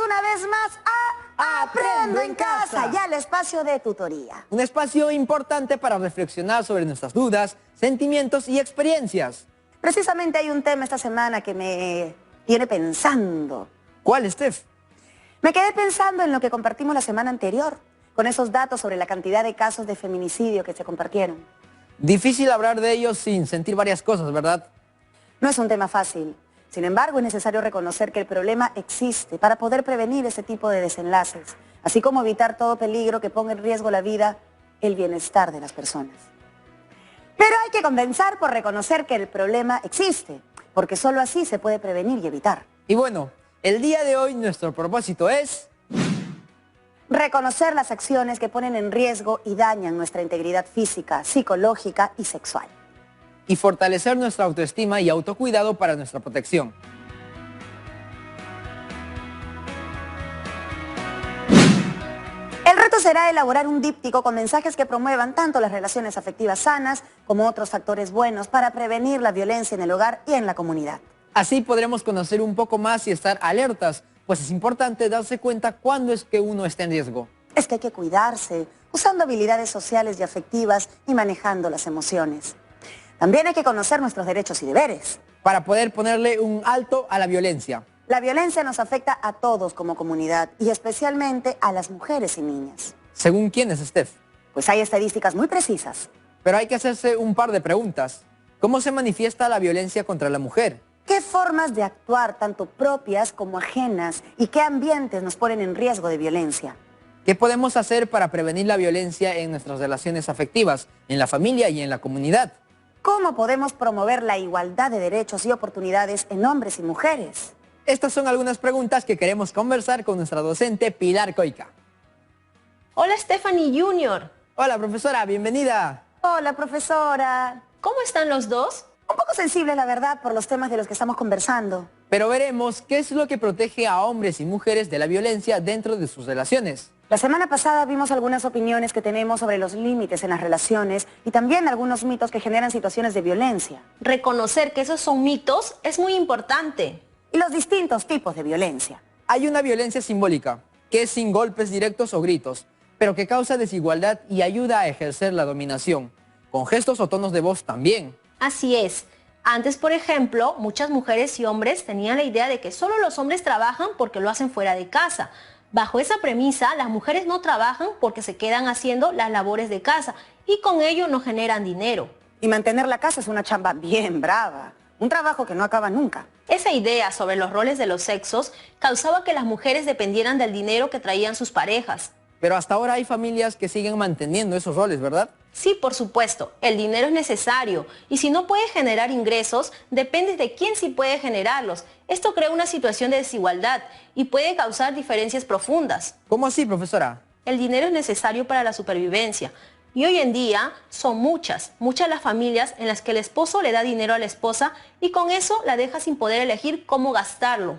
una vez más a Aprendo en Casa, ya el espacio de tutoría. Un espacio importante para reflexionar sobre nuestras dudas, sentimientos y experiencias. Precisamente hay un tema esta semana que me tiene pensando. ¿Cuál, Steph? Me quedé pensando en lo que compartimos la semana anterior, con esos datos sobre la cantidad de casos de feminicidio que se compartieron. Difícil hablar de ellos sin sentir varias cosas, ¿verdad? No es un tema fácil. Sin embargo, es necesario reconocer que el problema existe para poder prevenir ese tipo de desenlaces, así como evitar todo peligro que ponga en riesgo la vida, el bienestar de las personas. Pero hay que comenzar por reconocer que el problema existe, porque solo así se puede prevenir y evitar. Y bueno, el día de hoy nuestro propósito es reconocer las acciones que ponen en riesgo y dañan nuestra integridad física, psicológica y sexual. y fortalecer nuestra autoestima y autocuidado para nuestra protección. El reto será elaborar un díptico con mensajes que promuevan tanto las relaciones afectivas sanas como otros factores buenos para prevenir la violencia en el hogar y en la comunidad. Así podremos conocer un poco más y estar alertas, pues es importante darse cuenta cuándo es que uno está en riesgo. Es que hay que cuidarse, usando habilidades sociales y afectivas y manejando las emociones. También hay que conocer nuestros derechos y deberes. Para poder ponerle un alto a la violencia. La violencia nos afecta a todos como comunidad y especialmente a las mujeres y niñas. ¿Según quiénes, Steph? Pues hay estadísticas muy precisas. Pero hay que hacerse un par de preguntas. ¿Cómo se manifiesta la violencia contra la mujer? ¿Qué formas de actuar, tanto propias como ajenas, y qué ambientes nos ponen en riesgo de violencia? ¿Qué podemos hacer para prevenir la violencia en nuestras relaciones afectivas, en la familia y en la comunidad? ¿Cómo podemos promover la igualdad de derechos y oportunidades en hombres y mujeres? Estas son algunas preguntas que queremos conversar con nuestra docente Pilar Coica. Hola Stephanie Junior. Hola profesora, bienvenida. Hola profesora. ¿Cómo están los dos? Un poco sensible, la verdad, por los temas de los que estamos conversando. Pero veremos qué es lo que protege a hombres y mujeres de la violencia dentro de sus relaciones. La semana pasada vimos algunas opiniones que tenemos sobre los límites en las relaciones y también algunos mitos que generan situaciones de violencia. Reconocer que esos son mitos es muy importante. Y los distintos tipos de violencia. Hay una violencia simbólica, que es sin golpes directos o gritos, pero que causa desigualdad y ayuda a ejercer la dominación, con gestos o tonos de voz también. Así es. Antes, por ejemplo, muchas mujeres y hombres tenían la idea de que solo los hombres trabajan porque lo hacen fuera de casa. Bajo esa premisa, las mujeres no trabajan porque se quedan haciendo las labores de casa y con ello no generan dinero. Y mantener la casa es una chamba bien brava, un trabajo que no acaba nunca. Esa idea sobre los roles de los sexos causaba que las mujeres dependieran del dinero que traían sus parejas. Pero hasta ahora hay familias que siguen manteniendo esos roles, ¿verdad? Sí, por supuesto, el dinero es necesario y si no puede generar ingresos, depende de quién sí puede generarlos. Esto crea una situación de desigualdad y puede causar diferencias profundas. ¿Cómo así, profesora? El dinero es necesario para la supervivencia y hoy en día son muchas las familias en las que el esposo le da dinero a la esposa y con eso la deja sin poder elegir cómo gastarlo.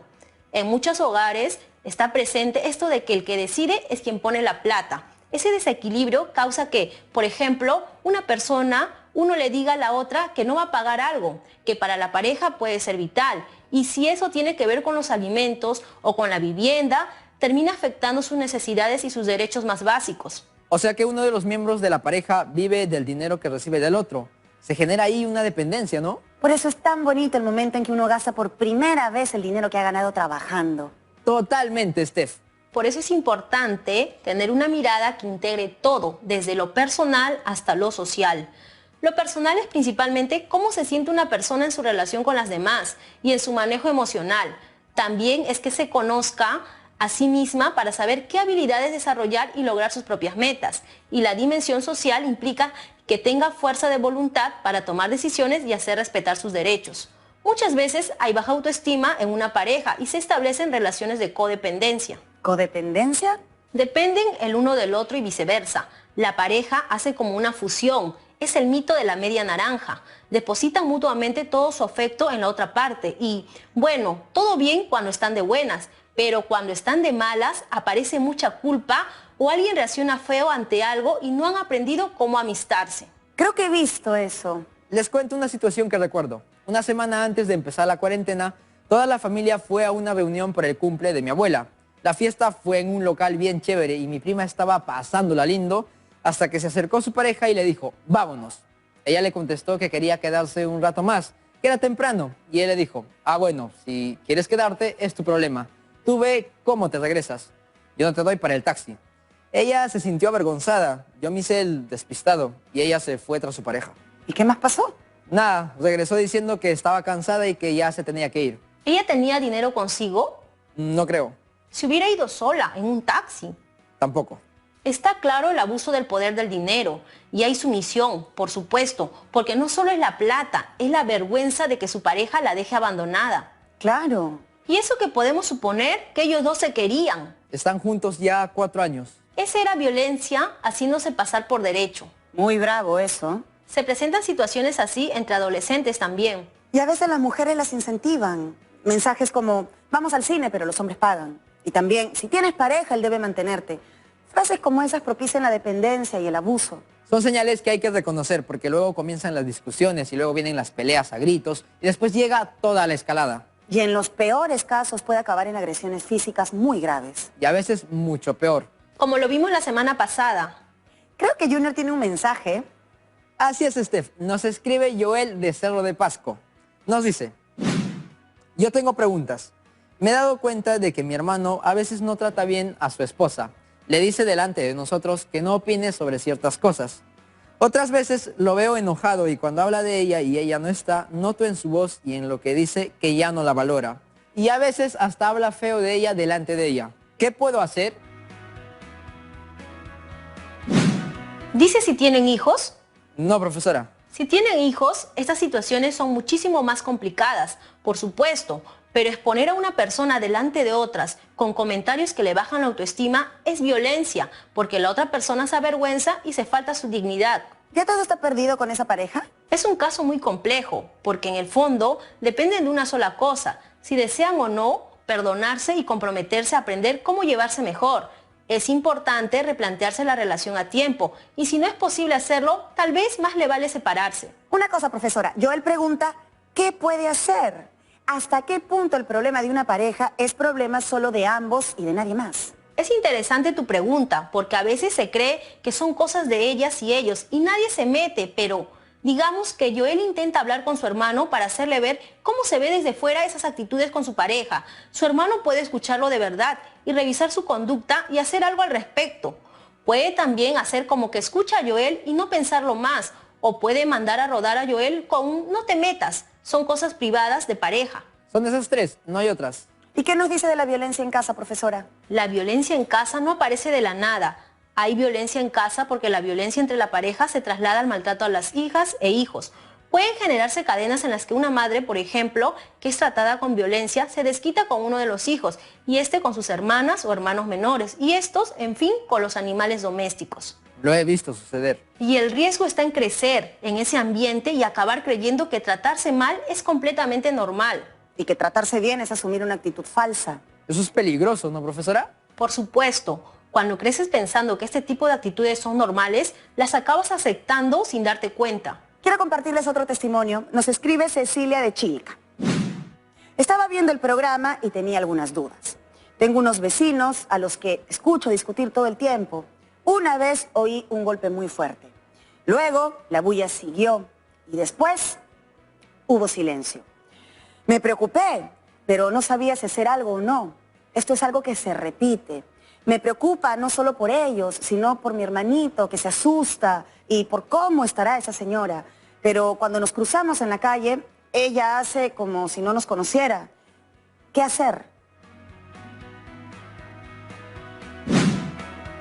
En muchos hogares está presente esto de que el que decide es quien pone la plata. Ese desequilibrio causa que, por ejemplo, uno le diga a la otra que no va a pagar algo, que para la pareja puede ser vital. Y si eso tiene que ver con los alimentos o con la vivienda, termina afectando sus necesidades y sus derechos más básicos. O sea que uno de los miembros de la pareja vive del dinero que recibe del otro. Se genera ahí una dependencia, ¿no? Por eso es tan bonito el momento en que uno gasta por primera vez el dinero que ha ganado trabajando. Totalmente, Steph. Por eso es importante tener una mirada que integre todo, desde lo personal hasta lo social. Lo personal es principalmente cómo se siente una persona en su relación con las demás y en su manejo emocional. También es que se conozca a sí misma para saber qué habilidades desarrollar y lograr sus propias metas. Y la dimensión social implica que tenga fuerza de voluntad para tomar decisiones y hacer respetar sus derechos. Muchas veces hay baja autoestima en una pareja y se establecen relaciones de codependencia. ¿Codependencia? Dependen el uno del otro y viceversa. La pareja hace como una fusión. Es el mito de la media naranja. Depositan mutuamente todo su afecto en la otra parte. Y, bueno, todo bien cuando están de buenas, pero cuando están de malas aparece mucha culpa o alguien reacciona feo ante algo y no han aprendido cómo amistarse. Creo que he visto eso. Les cuento una situación que recuerdo. Una semana antes de empezar la cuarentena, toda la familia fue a una reunión por el cumple de mi abuela. La fiesta fue en un local bien chévere y mi prima estaba pasándola lindo hasta que se acercó su pareja y le dijo, vámonos. Ella le contestó que quería quedarse un rato más, que era temprano, y él le dijo, ah bueno, si quieres quedarte es tu problema. Tú ve cómo te regresas. Yo no te doy para el taxi. Ella se sintió avergonzada, yo me hice el despistado y ella se fue tras su pareja. ¿Y qué más pasó? Nada, regresó diciendo que estaba cansada y que ya se tenía que ir. ¿Ella tenía dinero consigo? No creo, Se hubiera ido sola, en un taxi. tampoco. Está claro el abuso del poder del dinero y hay sumisión, por supuesto, porque no solo es la plata, es la vergüenza de que su pareja la deje abandonada. Claro. Y eso que podemos suponer que ellos dos se querían. Están juntos ya 4 años. Esa era violencia haciéndose pasar por derecho. Muy bravo eso. Se presentan situaciones así entre adolescentes también. Y a veces las mujeres las incentivan. Mensajes como, vamos al cine, pero los hombres pagan. Y también, si tienes pareja, él debe mantenerte. Frases como esas propician la dependencia y el abuso. Son señales que hay que reconocer porque luego comienzan las discusiones y luego vienen las peleas a gritos y después llega toda la escalada. Y en los peores casos puede acabar en agresiones físicas muy graves. Y a veces mucho peor. Como lo vimos la semana pasada. Creo que Junior tiene un mensaje. Así es, Steph. Nos escribe Joel de Cerro de Pasco. Nos dice, yo tengo preguntas. Me he dado cuenta de que mi hermano a veces no trata bien a su esposa. Le dice delante de nosotros que no opine sobre ciertas cosas. Otras veces lo veo enojado y cuando habla de ella y ella no está, noto en su voz y en lo que dice que ya no la valora. Y a veces hasta habla feo de ella delante de ella. ¿Qué puedo hacer? Dice si tienen hijos. No, profesora. Si tienen hijos, estas situaciones son muchísimo más complicadas, por supuesto, pero exponer a una persona delante de otras con comentarios que le bajan la autoestima es violencia, porque la otra persona se avergüenza y se falta su dignidad. ¿Ya todo está perdido con esa pareja? Es un caso muy complejo, porque en el fondo dependen de una sola cosa, si desean o no perdonarse y comprometerse a aprender cómo llevarse mejor. Es importante replantearse la relación a tiempo y si no es posible hacerlo, tal vez más le vale separarse. Una cosa, profesora. Joel pregunta, ¿qué puede hacer? ¿Hasta qué punto el problema de una pareja es problema solo de ambos y de nadie más? Es interesante tu pregunta, porque a veces se cree que son cosas de ellas y ellos y nadie se mete, pero digamos que Joel intenta hablar con su hermano para hacerle ver cómo se ve desde fuera esas actitudes con su pareja. Su hermano puede escucharlo de verdad y revisar su conducta y hacer algo al respecto. Puede también hacer como que escucha a Joel y no pensarlo más, o puede mandar a rodar a Joel con un no te metas. Son cosas privadas de pareja. Son esas tres, no hay otras. ¿Y qué nos dice de la violencia en casa, profesora? La violencia en casa no aparece de la nada. Hay violencia en casa porque la violencia entre la pareja se traslada al maltrato a las hijas e hijos. Pueden generarse cadenas en las que una madre, por ejemplo, que es tratada con violencia, se desquita con uno de los hijos y este con sus hermanas o hermanos menores y estos, en fin, con los animales domésticos. Lo he visto suceder. Y el riesgo está en crecer en ese ambiente y acabar creyendo que tratarse mal es completamente normal. Y que tratarse bien es asumir una actitud falsa. Eso es peligroso, ¿no, profesora? Por supuesto, cuando creces pensando que este tipo de actitudes son normales, las acabas aceptando sin darte cuenta. Quiero compartirles otro testimonio. Nos escribe Cecilia de Chilca. Estaba viendo el programa y tenía algunas dudas. Tengo unos vecinos a los que escucho discutir todo el tiempo. Una vez oí un golpe muy fuerte. Luego la bulla siguió y después hubo silencio. Me preocupé, pero no sabía si hacer algo o no. Esto es algo que se repite. Me preocupa no solo por ellos, sino por mi hermanito que se asusta y por cómo estará esa señora. Pero cuando nos cruzamos en la calle, ella hace como si no nos conociera. ¿Qué hacer?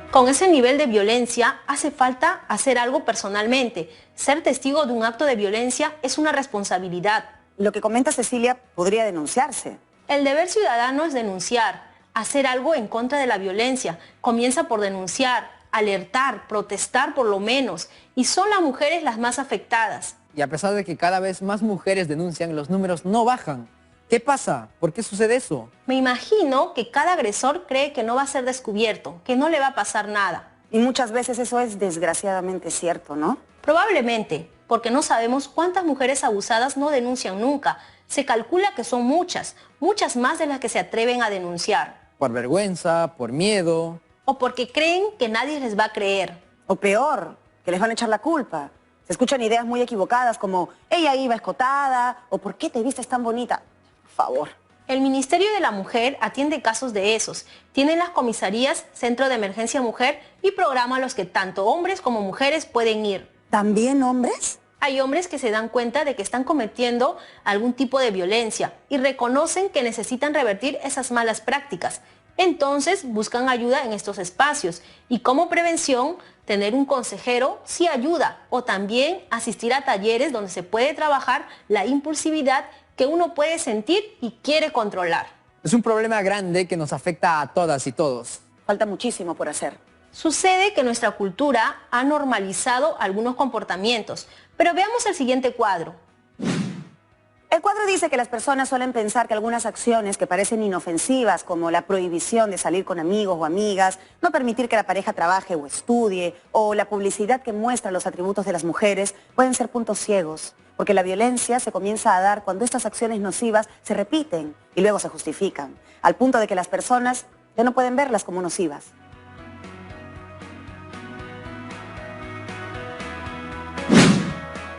Con ese nivel de violencia hace falta hacer algo personalmente. Ser testigo de un acto de violencia es una responsabilidad. Lo que comenta Cecilia podría denunciarse. El deber ciudadano es denunciar, hacer algo en contra de la violencia. Comienza por denunciar, alertar, protestar por lo menos. Y son las mujeres las más afectadas. Y a pesar de que cada vez más mujeres denuncian, los números no bajan. ¿Qué pasa? ¿Por qué sucede eso? Me imagino que cada agresor cree que no va a ser descubierto, que no le va a pasar nada. Y muchas veces eso es desgraciadamente cierto, ¿no? Probablemente, porque no sabemos cuántas mujeres abusadas no denuncian nunca. Se calcula que son muchas, muchas más de las que se atreven a denunciar. por vergüenza, por miedo. O porque creen que nadie les va a creer. O peor, que les van a echar la culpa. Se escuchan ideas muy equivocadas como, ella iba escotada, o ¿por qué te vistes tan bonita? Por favor. El Ministerio de la Mujer atiende casos de esos. Tienen las comisarías, Centro de Emergencia Mujer y programa a los que tanto hombres como mujeres pueden ir. ¿También hombres? Hay hombres que se dan cuenta de que están cometiendo algún tipo de violencia y reconocen que necesitan revertir esas malas prácticas. Entonces buscan ayuda en estos espacios y como prevención, tener un consejero sí ayuda o también asistir a talleres donde se puede trabajar la impulsividad que uno puede sentir y quiere controlar. Es un problema grande que nos afecta a todas y todos. Falta muchísimo por hacer. Sucede que nuestra cultura ha normalizado algunos comportamientos, pero veamos el siguiente cuadro. El cuadro dice que las personas suelen pensar que algunas acciones que parecen inofensivas, como la prohibición de salir con amigos o amigas, no permitir que la pareja trabaje o estudie, o la publicidad que muestra los atributos de las mujeres, pueden ser puntos ciegos, porque la violencia se comienza a dar cuando estas acciones nocivas se repiten y luego se justifican, al punto de que las personas ya no pueden verlas como nocivas.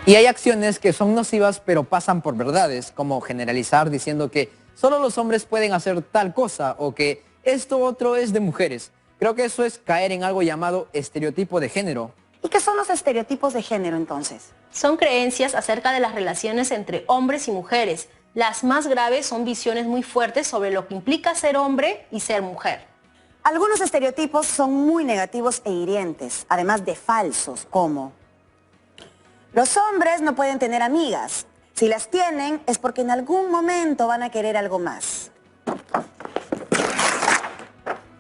Y hay acciones que son nocivas pero pasan por verdades, como generalizar diciendo que solo los hombres pueden hacer tal cosa o que esto otro es de mujeres. Creo que eso es caer en algo llamado estereotipo de género. ¿Y qué son los estereotipos de género entonces? Son creencias acerca de las relaciones entre hombres y mujeres. Las más graves son visiones muy fuertes sobre lo que implica ser hombre y ser mujer. Algunos estereotipos son muy negativos e hirientes, además de falsos, como: los hombres no pueden tener amigas. Si las tienen es porque en algún momento van a querer algo más.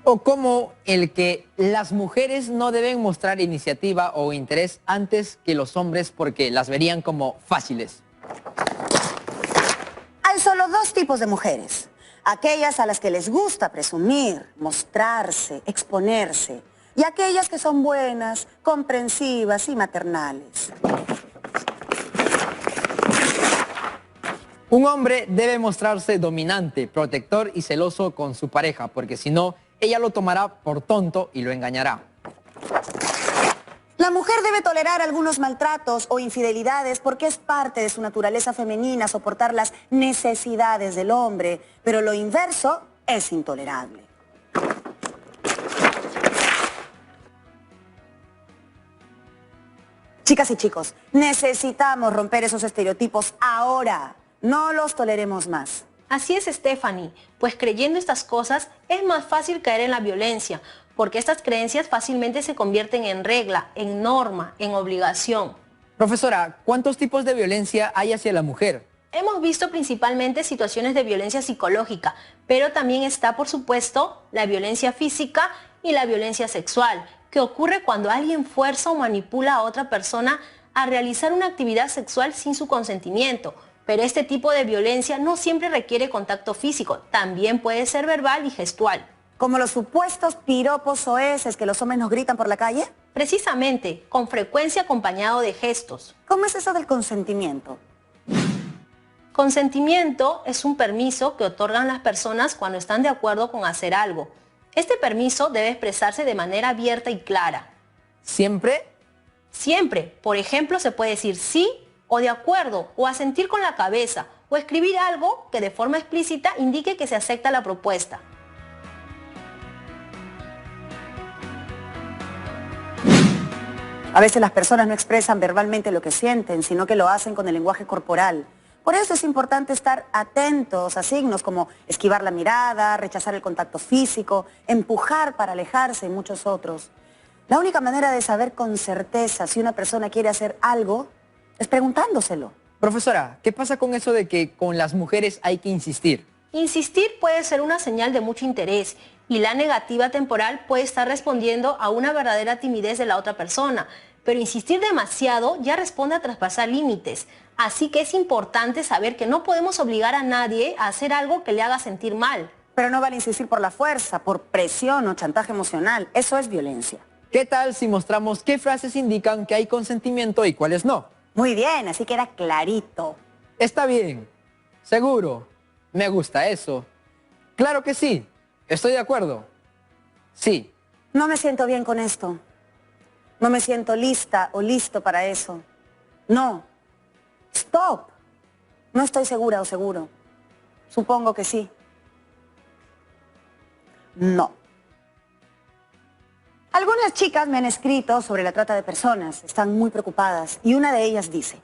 O como el que las mujeres no deben mostrar iniciativa o interés antes que los hombres porque las verían como fáciles. Hay solo dos tipos de mujeres. Aquellas a las que les gusta presumir, mostrarse, exponerse. Y aquellas que son buenas, comprensivas y maternales. Un hombre debe mostrarse dominante, protector y celoso con su pareja, porque si no, ella lo tomará por tonto y lo engañará. La mujer debe tolerar algunos maltratos o infidelidades porque es parte de su naturaleza femenina soportar las necesidades del hombre, pero lo inverso es intolerable. Chicas y chicos, necesitamos romper esos estereotipos ahora. No los toleremos más. Así es, Stephanie, pues creyendo estas cosas es más fácil caer en la violencia, porque estas creencias fácilmente se convierten en regla, en norma, en obligación. Profesora, ¿cuántos tipos de violencia hay hacia la mujer? Hemos visto principalmente situaciones de violencia psicológica, pero también está, por supuesto, la violencia física y la violencia sexual, que ocurre cuando alguien fuerza o manipula a otra persona a realizar una actividad sexual sin su consentimiento. Pero este tipo de violencia no siempre requiere contacto físico, también puede ser verbal y gestual. ¿Como los supuestos piropos soeces que los hombres nos gritan por la calle? Precisamente, con frecuencia acompañado de gestos. ¿Cómo es eso del consentimiento? Consentimiento es un permiso que otorgan las personas cuando están de acuerdo con hacer algo. Este permiso debe expresarse de manera abierta y clara. ¿Siempre? Siempre. Por ejemplo, se puede decir sí o de acuerdo, o asentir con la cabeza, o escribir algo que de forma explícita indique que se acepta la propuesta. A veces las personas no expresan verbalmente lo que sienten, sino que lo hacen con el lenguaje corporal. Por eso es importante estar atentos a signos como esquivar la mirada, rechazar el contacto físico, empujar para alejarse y muchos otros. La única manera de saber con certeza si una persona quiere hacer algo es preguntándoselo. Profesora, ¿qué pasa con eso de que con las mujeres hay que insistir? Insistir puede ser una señal de mucho interés y la negativa temporal puede estar respondiendo a una verdadera timidez de la otra persona. Pero insistir demasiado ya responde a traspasar límites. Así que es importante saber que no podemos obligar a nadie a hacer algo que le haga sentir mal. Pero no vale insistir por la fuerza, por presión o chantaje emocional. Eso es violencia. ¿Qué tal si mostramos qué frases indican que hay consentimiento y cuáles no? Muy bien, así queda clarito. Está bien. Seguro. Me gusta eso. Claro que sí. Estoy de acuerdo. Sí. No me siento bien con esto. No me siento lista o listo para eso. No. Stop. No estoy segura o seguro. Supongo que sí. No. Algunas chicas me han escrito sobre la trata de personas. Están muy preocupadas. Y una de ellas dice: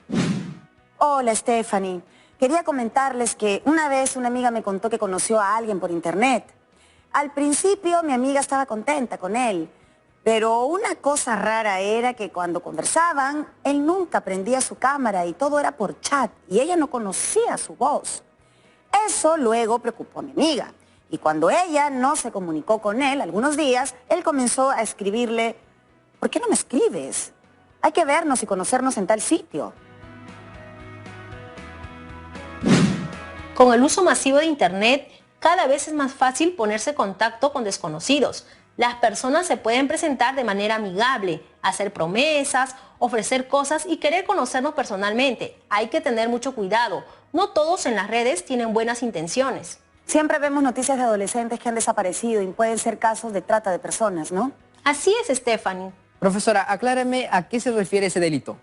hola, Stephanie. Quería comentarles que una vez una amiga me contó que conoció a alguien por internet. Al principio mi amiga estaba contenta con él, pero una cosa rara era que cuando conversaban, él nunca prendía su cámara y todo era por chat y ella no conocía su voz. Eso luego preocupó a mi amiga y cuando ella no se comunicó con él algunos días, él comenzó a escribirle: ¿por qué no me escribes? Hay que vernos y conocernos en tal sitio. Con el uso masivo de Internet, cada vez es más fácil ponerse en contacto con desconocidos. Las personas se pueden presentar de manera amigable, hacer promesas, ofrecer cosas y querer conocernos personalmente. Hay que tener mucho cuidado. No todos en las redes tienen buenas intenciones. Siempre vemos noticias de adolescentes que han desaparecido y pueden ser casos de trata de personas, ¿no? Así es, Stephanie. Profesora, aclárame a qué se refiere ese delito.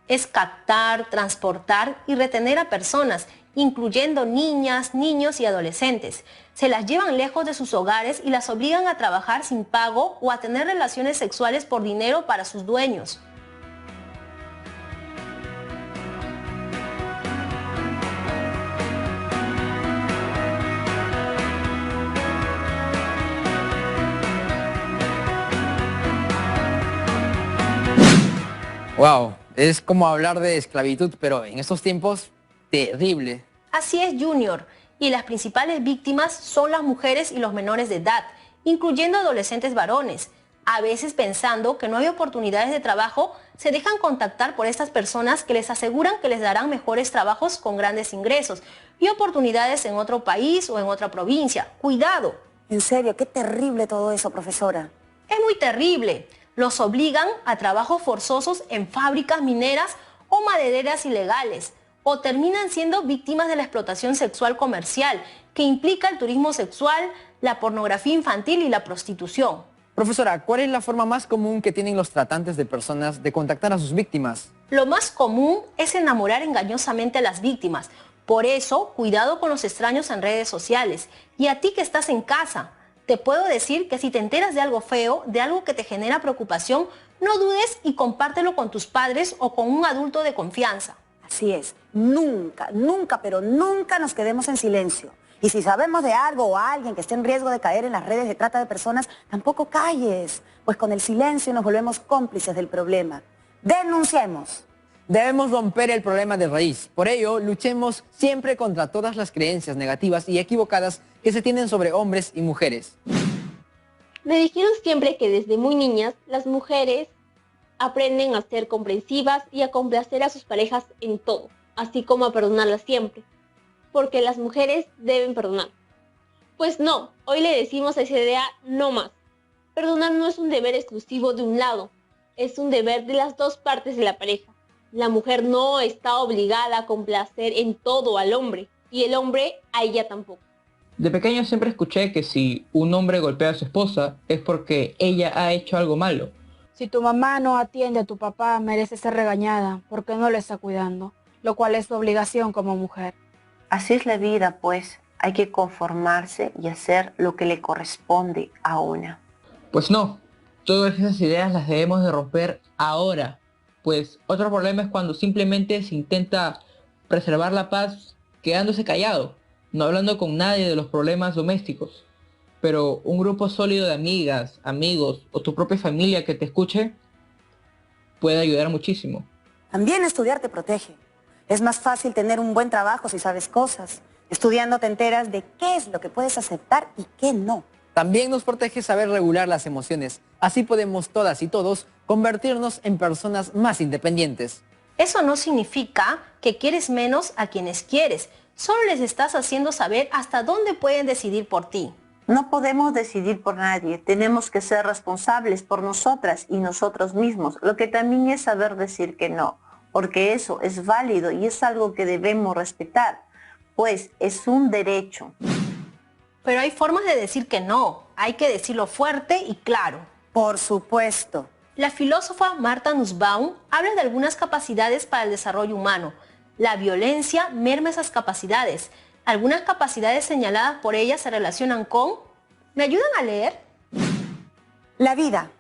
Es captar, transportar y retener a personas, incluyendo niñas, niños y adolescentes. Se las llevan lejos de sus hogares y las obligan a trabajar sin pago o a tener relaciones sexuales por dinero para sus dueños. Wow, es como hablar de esclavitud, pero en estos tiempos, terrible. Así es, Junior. Y las principales víctimas son las mujeres y los menores de edad, incluyendo adolescentes varones. A veces pensando que no hay oportunidades de trabajo, se dejan contactar por estas personas que les aseguran que les darán mejores trabajos con grandes ingresos y oportunidades en otro país o en otra provincia. ¡Cuidado! En serio, qué terrible todo eso, profesora. Es muy terrible. Los obligan a trabajos forzosos en fábricas mineras o madereras ilegales, o terminan siendo víctimas de la explotación sexual comercial, que implica el turismo sexual, la pornografía infantil y la prostitución. Profesora, ¿cuál es la forma más común que tienen los tratantes de personas de contactar a sus víctimas? Lo más común es enamorar engañosamente a las víctimas. Por eso, cuidado con los extraños en redes sociales. Y a ti que estás en casa, te puedo decir que si te enteras de algo feo, de algo que te genera preocupación, no dudes y compártelo con tus padres o con un adulto de confianza. Así es, nunca, nunca, pero nunca nos quedemos en silencio. Y si sabemos de algo o alguien que esté en riesgo de caer en las redes de trata de personas, tampoco calles, pues con el silencio nos volvemos cómplices del problema. ¡Denunciemos! Debemos romper el problema de raíz. Por ello, luchemos siempre contra todas las creencias negativas y equivocadas que se tienen sobre hombres y mujeres. Me dijeron siempre que desde muy niñas las mujeres aprenden a ser comprensivas y a complacer a sus parejas en todo, así como a perdonarlas siempre, porque las mujeres deben perdonar. Pues no, hoy le decimos a esa idea no más. Perdonar no es un deber exclusivo de un lado, es un deber de las dos partes de la pareja. La mujer no está obligada a complacer en todo al hombre, y el hombre a ella tampoco. De pequeño siempre escuché que si un hombre golpea a su esposa es porque ella ha hecho algo malo. Si tu mamá no atiende a tu papá, merece ser regañada porque no le está cuidando, lo cual es su obligación como mujer. Así es la vida, pues. Hay que conformarse y hacer lo que le corresponde a una. Pues no, todas esas ideas las debemos de romper ahora. Pues otro problema es cuando simplemente se intenta preservar la paz quedándose callado, no hablando con nadie de los problemas domésticos. Pero un grupo sólido de amigas, amigos o tu propia familia que te escuche puede ayudar muchísimo. También estudiar te protege. Es más fácil tener un buen trabajo si sabes cosas. Estudiando te enteras de qué es lo que puedes aceptar y qué no. También nos protege saber regular las emociones. Así podemos todas y todos convertirnos en personas más independientes. Eso no significa que quieres menos a quienes quieres. Solo les estás haciendo saber hasta dónde pueden decidir por ti. No podemos decidir por nadie, tenemos que ser responsables por nosotras y nosotros mismos, lo que también es saber decir que no, porque eso es válido y es algo que debemos respetar, pues es un derecho. Pero hay formas de decir que no. Hay que decirlo fuerte y claro. Por supuesto. La filósofa Martha Nussbaum habla de algunas capacidades para el desarrollo humano. La violencia merma esas capacidades. Algunas capacidades señaladas por ella se relacionan con... ¿Me ayudan a leer? La vida.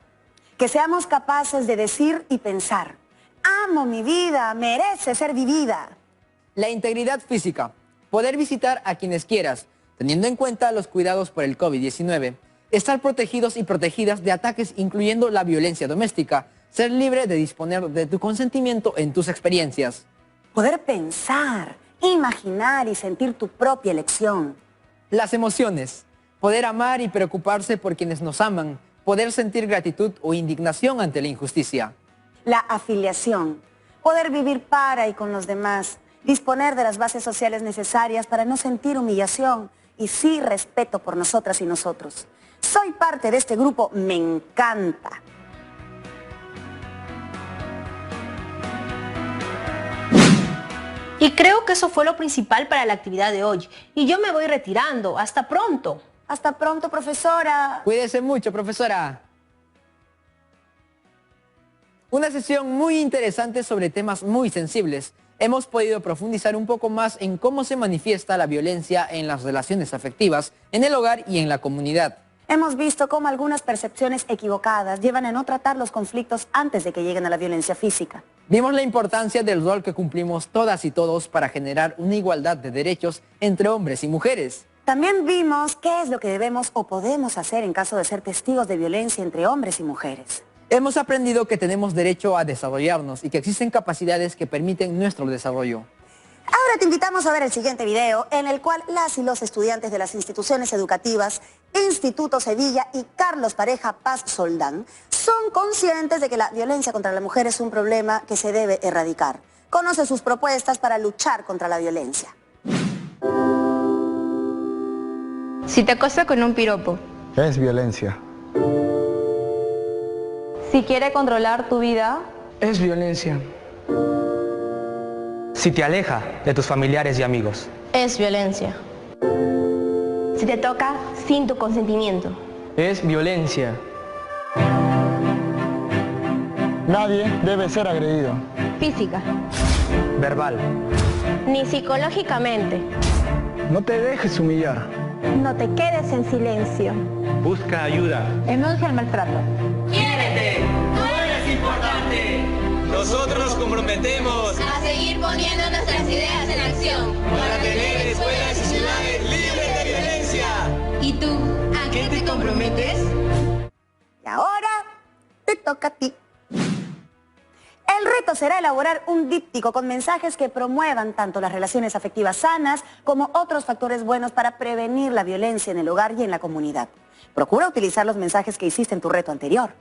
Que seamos capaces de decir y pensar: amo mi vida, merece ser vivida. La integridad física. Poder visitar a quienes quieras, teniendo en cuenta los cuidados por el COVID-19. Estar protegidos y protegidas de ataques incluyendo la violencia doméstica. Ser libre de disponer de tu consentimiento en tus experiencias. Poder pensar, imaginar y sentir tu propia elección. Las emociones. Poder amar y preocuparse por quienes nos aman. Poder sentir gratitud o indignación ante la injusticia. La afiliación. Poder vivir para y con los demás. Disponer de las bases sociales necesarias para no sentir humillación y sí respeto por nosotras y nosotros. Soy parte de este grupo, me encanta. Y creo que eso fue lo principal para la actividad de hoy. Y yo me voy retirando. ¡Hasta pronto! Hasta pronto, profesora. Cuídese mucho, profesora. Una sesión muy interesante sobre temas muy sensibles. Hemos podido profundizar un poco más en cómo se manifiesta la violencia en las relaciones afectivas, en el hogar y en la comunidad. Hemos visto cómo algunas percepciones equivocadas llevan a no tratar los conflictos antes de que lleguen a la violencia física. Vimos la importancia del rol que cumplimos todas y todos para generar una igualdad de derechos entre hombres y mujeres. También vimos qué es lo que debemos o podemos hacer en caso de ser testigos de violencia entre hombres y mujeres. Hemos aprendido que tenemos derecho a desarrollarnos y que existen capacidades que permiten nuestro desarrollo. Ahora te invitamos a ver el siguiente video en el cual las y los estudiantes de las instituciones educativas Instituto Sevilla y Carlos Pareja Paz Soldán son conscientes de que la violencia contra la mujer es un problema que se debe erradicar. Conoce sus propuestas para luchar contra la violencia. Si te acosa con un piropo. Es violencia. Si quiere controlar tu vida. Es violencia. Si te aleja de tus familiares y amigos. Es violencia. Si te toca sin tu consentimiento. Es violencia. Nadie debe ser agredido. Física. Verbal. Ni psicológicamente. No te dejes humillar. No te quedes en silencio. Busca ayuda. Denuncia el maltrato. ¡Quiérete! ¡Tú eres importante! Nosotros nos comprometemos a seguir poniendo nuestras ideas en acción para tener escuelas y ciudades libres de violencia. ¿Y tú, a qué te comprometes? Y ahora te toca a ti. El reto será elaborar un díptico con mensajes que promuevan tanto las relaciones afectivas sanas como otros factores buenos para prevenir la violencia en el hogar y en la comunidad. Procura utilizar los mensajes que hiciste en tu reto anterior.